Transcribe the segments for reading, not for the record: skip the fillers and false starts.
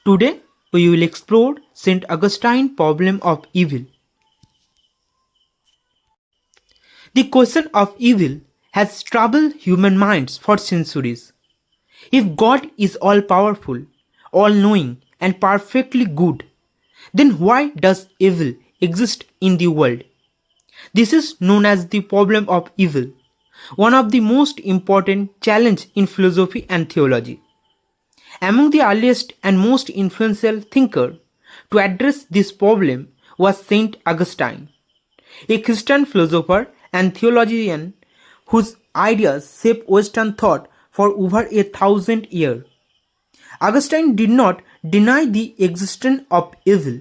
Today, we will explore Saint Augustine's problem of evil. The question of evil has troubled human minds for centuries. If God is all-powerful, all-knowing, and perfectly good, then why does evil exist in the world? This is known as the problem of evil, one of the most important challenges in philosophy and theology. Among the earliest and most influential thinkers to address this problem was Saint Augustine, a Christian philosopher and theologian whose ideas shaped Western thought for over 1,000 years. Augustine did not deny the existence of evil.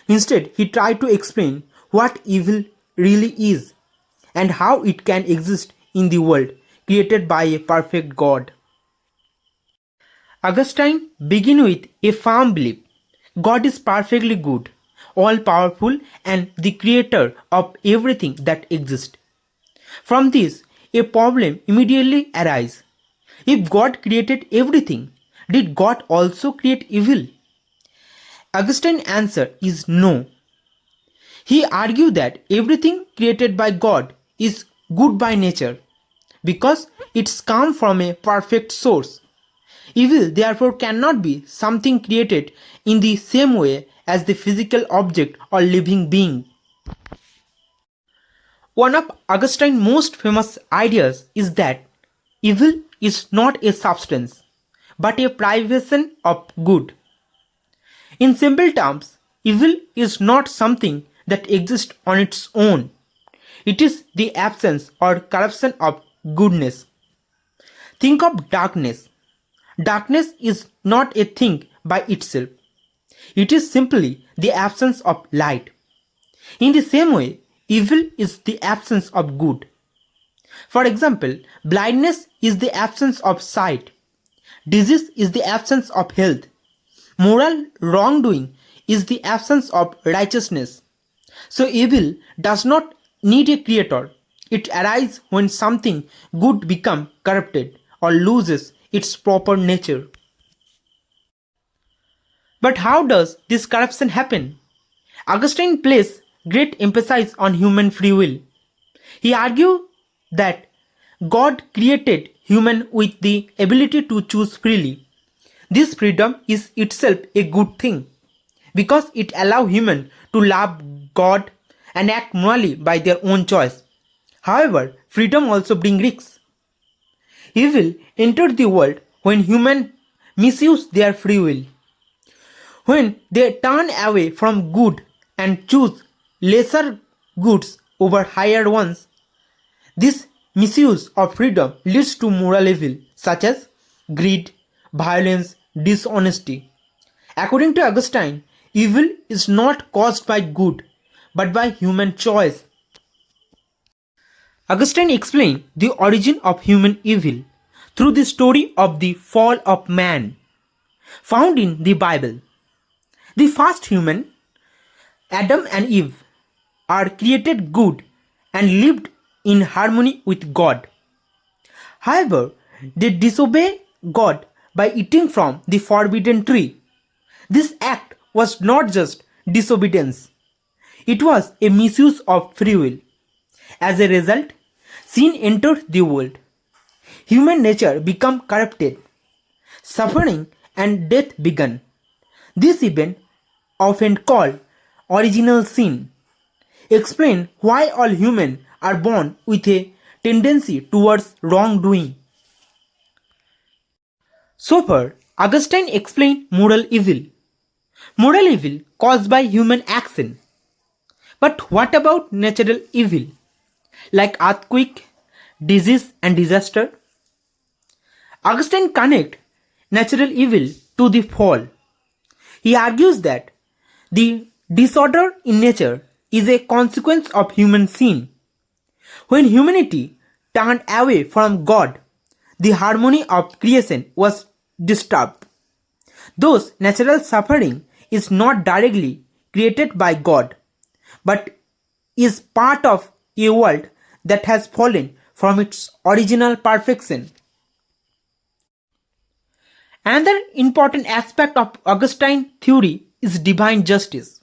Instead, he tried to explain what evil really is and how it can exist in the world created by a perfect God. Augustine began with a firm belief: God is perfectly good, all-powerful, and the creator of everything that exists. From this, a problem immediately arises. If God created everything, did God also create evil? Augustine's answer is no. He argued that everything created by God is good by nature because it's come from a perfect source. Evil therefore cannot be something created in the same way as the physical object or living being. One of Augustine's most famous ideas is that evil is not a substance, but a privation of good. In simple terms, evil is not something that exists on its own. It is the absence or corruption of goodness. Think of darkness. Darkness is not a thing by itself. It is simply the absence of light. In the same way, evil is the absence of good. For example, blindness is the absence of sight. Disease is the absence of health. Moral wrongdoing is the absence of righteousness. So evil does not need a creator. It arises when something good becomes corrupted or loses its proper nature. But how does this corruption happen? Augustine placed great emphasis on human free will. He argued that God created human with the ability to choose freely. This freedom is itself a good thing because it allows humans to love God and act morally by their own choice. However, freedom also brings risks. Evil entered the world when humans misuse their free will. When they turn away from good and choose lesser goods over higher ones, this misuse of freedom leads to moral evil such as greed, violence, dishonesty. According to Augustine, evil is not caused by good but by human choice. Augustine explained the origin of human evil through the story of the fall of man found in the Bible. The first human, Adam and Eve, are created good and lived in harmony with God. However, they disobey God by eating from the forbidden tree. This act was not just disobedience, it was a misuse of free will. As a result, sin entered the world. Human nature became corrupted. Suffering and death began. This event, often called original sin, explains why all humans are born with a tendency towards wrongdoing. So far, Augustine explained moral evil. Moral evil caused by human action. But what about natural evil, like earthquake, disease and disaster? Augustine connects natural evil to the fall. He argues that the disorder in nature is a consequence of human sin. When humanity turned away from God, the harmony of creation was disturbed. Thus, natural suffering is not directly created by God, but is part of a world that has fallen from its original perfection. Another important aspect of Augustine theory is divine justice.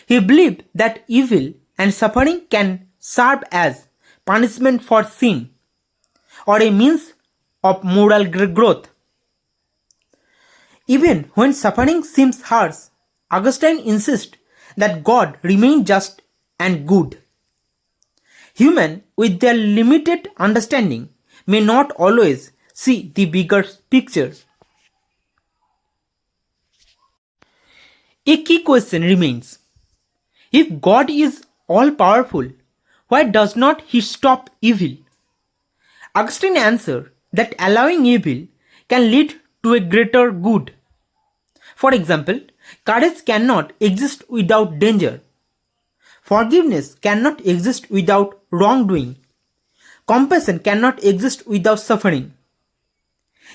He believed that evil and suffering can serve as punishment for sin or a means of moral growth. Even when suffering seems harsh, Augustine insists that God remains just and good. Humans, with their limited understanding, may not always see the bigger picture. A key question remains: if God is all powerful, why does not He stop evil? Augustine answered that allowing evil can lead to a greater good. For example, courage cannot exist without danger. Forgiveness cannot exist without wrongdoing. Compassion cannot exist without suffering.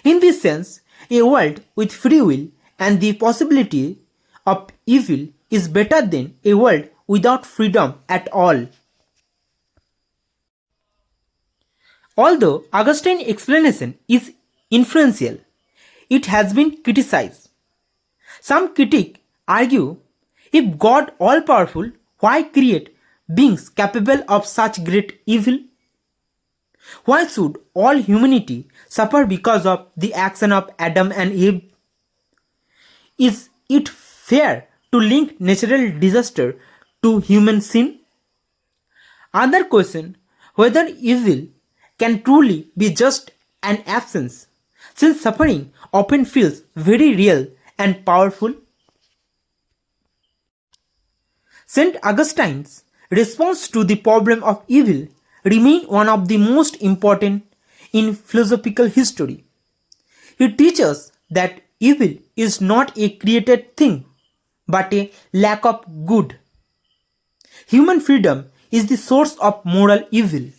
In this sense, a world with free will and the possibility of evil is better than a world without freedom at all. Although Augustine's explanation is influential, it has been criticized. Some critics argue, if God all-powerful, why create beings capable of such great evil? Why should all humanity suffer because of the action of Adam and Eve? Is it fair to link natural disaster to human sin? Other question, whether evil can truly be just an absence, since suffering often feels very real and powerful. Saint Augustine's response to the problem of evil remains one of the most important in philosophical history. He teaches that evil is not a created thing, but a lack of good. Human freedom is the source of moral evil.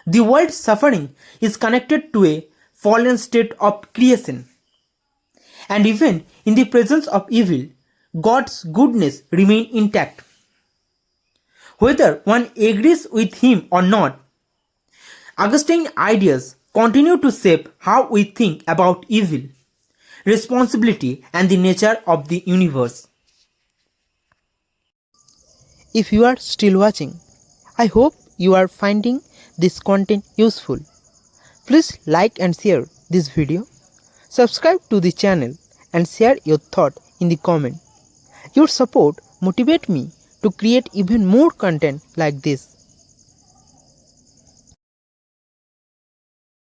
The world's suffering is connected to a fallen state of creation. And even in the presence of evil, God's goodness remains intact. Whether one agrees with him or not, Augustine's ideas continue to shape how we think about evil, responsibility, and the nature of the universe. If you are still watching, I hope you are finding this content useful. Please like and share this video, subscribe to the channel, and share your thought in the comment. Your support motivates me to create even more content like this.